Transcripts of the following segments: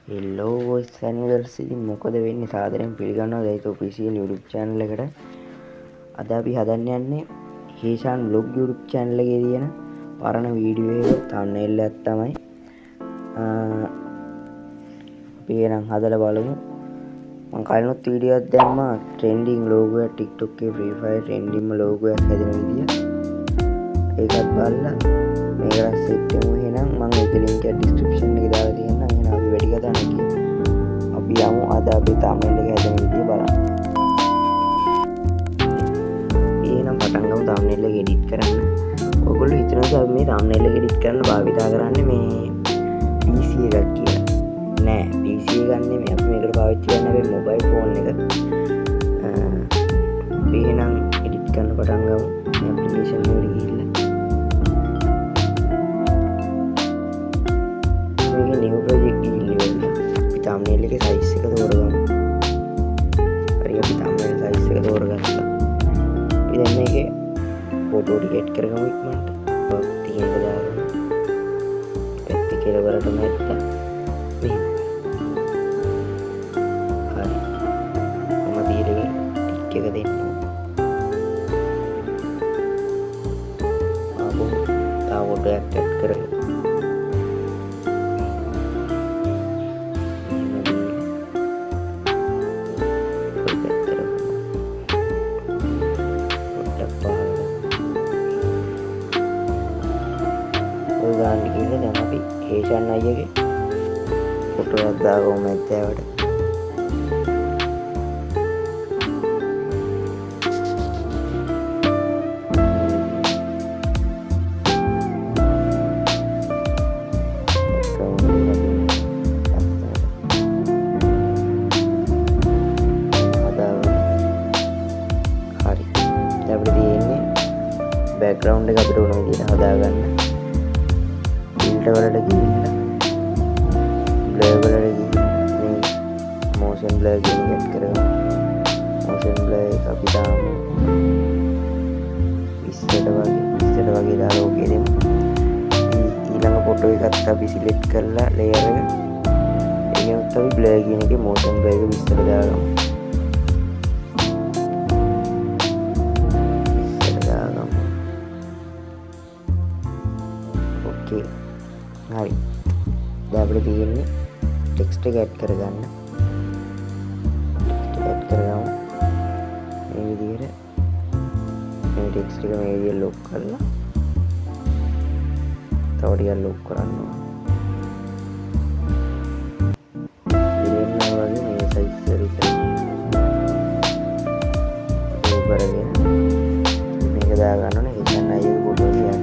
හෙල්ලෝ voice anniversary. ඉතින් මොකද වෙන්නේ? සාදරයෙන් පිළිගන්නවා දෛත ඔෆිෂියල් YouTube channel එකට. අද අපි හදන්න යන්නේ හේෂාන් vlog YouTube channel එකේ තියෙන පරණ වීඩියෝ එක thumbnail එකක් තමයි. අපි එනම් හදලා බලමු. මම කලිනුත් වීඩියෝ එකක් දැම්මා trending logo එක TikTok එකේ Free Fire trending logo එකක් හැදෙන විදිය. ඒකත් බලලා මේකට සෙට් වෙමු. එහෙනම් මම ඒක link එක description එකේ දාලා තියෙනවා. එහෙනම් අපි වැඩි කතා නැති අපි යමු අද අපි thumbnail එක හැදෙන විදිය බලන්න. එහෙනම් පටන් ගමු thumbnail එක edit කරන්න. ඔයගොල්ලෝ හිතනවා අපි මේ thumbnail එක edit කරන්න භාවිතා කරන්නේ මේ PC එකක් කියලා. නෑ, PC එක නෙමෙයි. අපි මේකට පාවිච්චි කරන්නේ mobile phone එක. එහෙනම් edit කරන්න පටන් ගමු. මේ application එකට ගිහිල්ලා මේකේ new project ගිහිල්ලා අපි thumbnail එකේ size එක තෝරගමු. හරි, අපි thumbnail size එක තෝරගත්තා. අපි දැන් මේකේ photo ටික add කරගමු ඉක්මනට. තියෙන දාගමු. පැත්තේ කියලා වලට නැත්තා. මෙහෙම. හරි. මම දීලා ටික් එක දෙන්න. ආපහු තා photo එකක් add කරගමු. ගාන ගිහින් දැන් අපි හේෂාන් අයියගේ ෆොටෝ එකක් දාගමු මැද්දාවට. හරි. දැන් අපිට තියෙන්නේ බෑග්ග්‍රවුන්ඩ් එක අපිට ඕන විදිහට හදාගන්න. වලට ගිහිල්ලා blur වලට ගිහිල්ලා මේ motion blur කියන එක add කරගමු. motion blur එක අපි දාමු 20ට වගේ දාලා ඕකේ දෙමු. ඊළඟ ෆොටෝ එකත් අපි select කරලා layer එක ඒකෙත් අපි blur කියන එකේ motion blur එක 20ට දාගමු. 20ට දාගමු. ඕකේ. හරි. දැන් අපිට තියෙන්නේ ටෙක්ස්ට් එක ඇඩ් කරගන්න. ඇඩ් කරගමු. මේ විදිහට මේ ටෙක්ස්ට් එක මේ විදිහට ලොක් කරලා තව ටිකක් ලොක් කරන්න ඕන. ඉතින් වගේ මේ සයිස් එකට ලොක් කරගෙන මේක දා ගන්න ඕනේ. එතන අයියේ ෆොටෝ කියන්නේ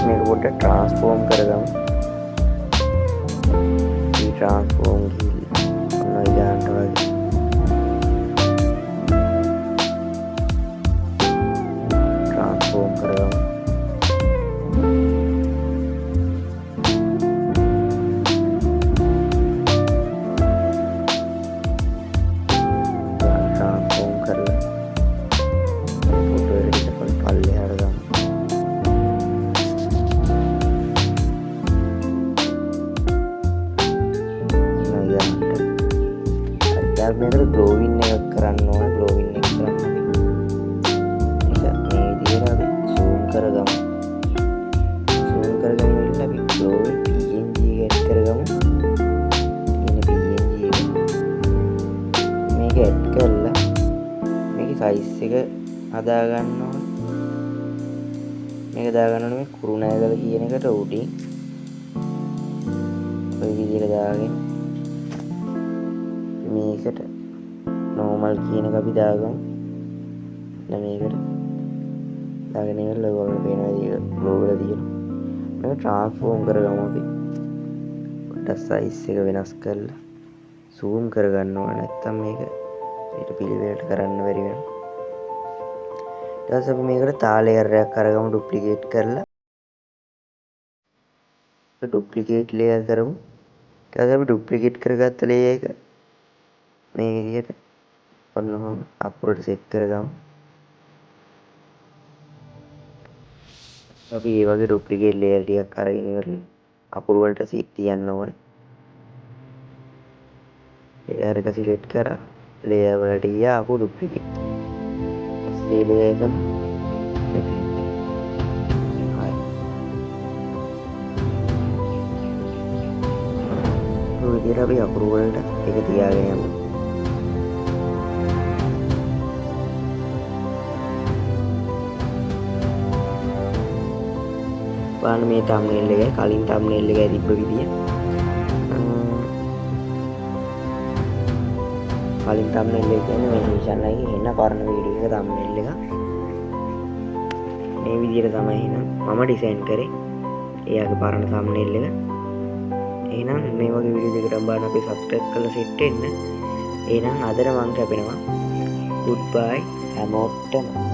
මේක පොඩ්ඩක් ට්‍රාන්ස්ෆෝම් කරගමු. මේ ට්‍රාන්ස්ෆෝම් ගිහිල්ලා ඔන්න ඔය ගන්නට වගේ ට්‍රාන්ස්ෆෝම් කරගමු. ට්‍රාන්ස්ෆෝම් කරලා ෆොටෝ එක පල්ලෙහාට ගමු. දැන් මේකට glowing එකක් කරන්න ඕනේ. glowing එක කරන්න අපි මේ විදිහට අපි zoom කරගමු. zoom කරගෙන ඉන්න අපි glowing png එක add කරගමු. ඉන්න png එක මේක add කරලා මේකේ size එක හදා ගන්න ඕනේ. මේක දා ගන්න ඕනේ මේ කුරුණෑගල කියන එකට උඩින් ඔය විදිහට දාගෙන මේකට normal කියන එක අපි දාගමු. දැන් මේකට දාගෙන ඉවරලා ඔයගොල්ලෝ පේන විදිහට logo එක තියෙනවා. මේක transform කරගමු අපි. පොඩ්ඩක් size එක වෙනස් කරලා zoom කරගන්න ඕන. නැත්තම් මේක ඊට පිළිවෙලට කරන්න බැරි වෙනවා. ඊට පස්සේ අපි මේකට තා layer එකක් අරගමු duplicate කරලා. duplicate layer කරමු. ඊට පස්සේ අපි duplicate කරගත්ත layer එක මේ විදිහට ඔන්න අප්ලෝඩ් සෙට් කරගමු. අපි ඒ වගේ ඩුප්ලිකේට් ලේයර් ටිකක් අරගෙන ඉවරලා අකුරු වලට තියන්න ඕනේ. ලේයර් එක සිලෙක්ට් කරා ලේයර් වලට ගියා ආපහු ඩුප්ලිකේට්. ඒ ලේයර් එක හරි. ඔය විදිහට අපි අකුරු වලට ඒක තියාගෙන යමු. බලන්න මේ thumbnail එකයි කලින් thumbnail එකයි තිබ්බ විදිය. කලින් thumbnail එක කියන්නේ මේ channel එකේ එන පරණ වීඩියෝ එක thumbnail එක. මේ විදිහට තමයි එහෙනම් මම ඩිසයින් කරේ. එයාගේ පරණ thumbnail එක. එහෙනම් මේ වගේ වීඩියෝ දෙකකට බලන්න අපි subscribe කරලා set වෙන්න. එහෙනම් අදට මම කැපෙනවා. goodbye හැමෝටම.